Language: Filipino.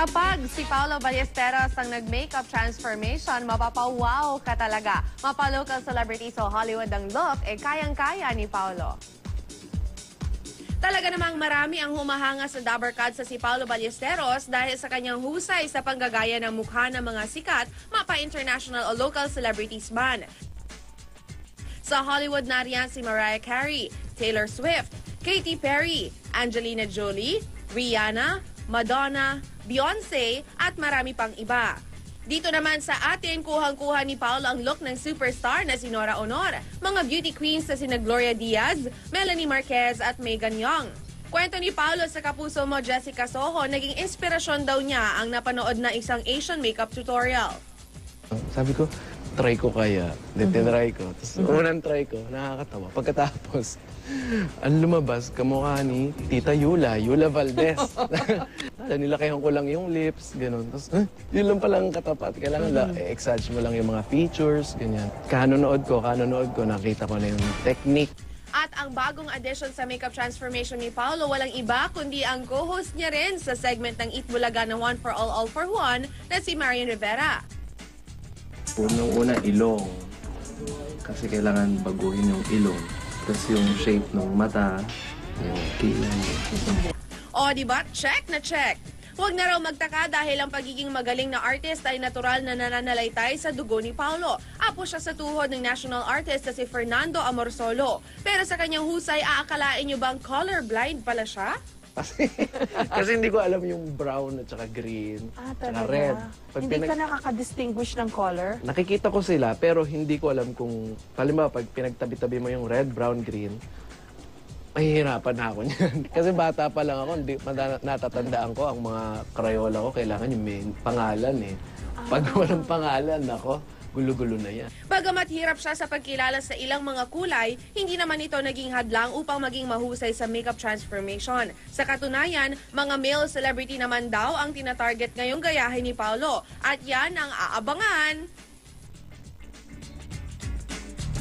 Kapag si Paolo Ballesteros ang nag-makeup transformation, mapapawaw ka talaga. Mapa-local celebrities o Hollywood ang look, kayang-kaya ni Paolo. Talaga namang marami ang humahanga sa Dabarkad sa si Paolo Ballesteros dahil sa kanyang husay sa panggagaya ng mukha ng mga sikat, mapa-international o local celebrities man. Sa Hollywood nariyan si Mariah Carey, Taylor Swift, Katy Perry, Angelina Jolie, Rihanna, Madonna, Beyonce at marami pang iba. Dito naman sa atin, kuhang-kuha ni Paolo ang look ng superstar na si Nora Honor, mga beauty queens na sina Gloria Diaz, Melanie Marquez at Megan Young. Kwento ni Paolo sa kapuso mo, Jessica Soho, naging inspirasyon daw niya ang napanood na isang Asian makeup tutorial. Sabi ko, try ko kaya. Tinry ko. Tapos unang try ko, nakakatawa. Pagkatapos, ang lumabas, kamukha ni Tita Yula Valdez. Nilakayan ko lang yung lips, gano'n. Tapos, yun lang palang katapat. Kailangan exage mo lang yung mga features, ganyan. Kanonood ko, nakita ko na yung technique. At ang bagong addition sa makeup transformation ni Paolo, walang iba kundi ang co-host niya rin sa segment ng Eat Bulaga na One for All for One na si Marian Rivera. Unang-una, ilong. Kasi kailangan baguhin yung ilong. Tapos yung shape ng mata, yung kilay. O, diba? Check na check! Huwag na raw magtaka dahil ang pagiging magaling na artist ay natural na nananalaytay sa dugo ni Paolo. Apo siya sa tuhod ng national artist na si Fernando Amorsolo. Pero sa kanyang husay, aakalain niyo bang colorblind pala siya? Kasi hindi ko alam yung brown at saka green, at red. Hindi ka nakaka-distinguish ng color? Nakikita ko sila pero hindi ko alam kung, halimbawa pag pinagtabi-tabi mo yung red, brown, green, mahihirapan na ako niyan. Kasi bata pa lang ako, natatandaan ko ang mga Crayola ko, kailangan yung may pangalan eh. Pag walang pangalan, ako, gulo-gulo na yan. Bagamat hirap siya sa pagkilala sa ilang mga kulay, hindi naman ito naging hadlang upang maging mahusay sa makeup transformation. Sa katunayan, mga male celebrity naman daw ang tinatarget ngayong gayahin ni Paolo. At yan ang aabangan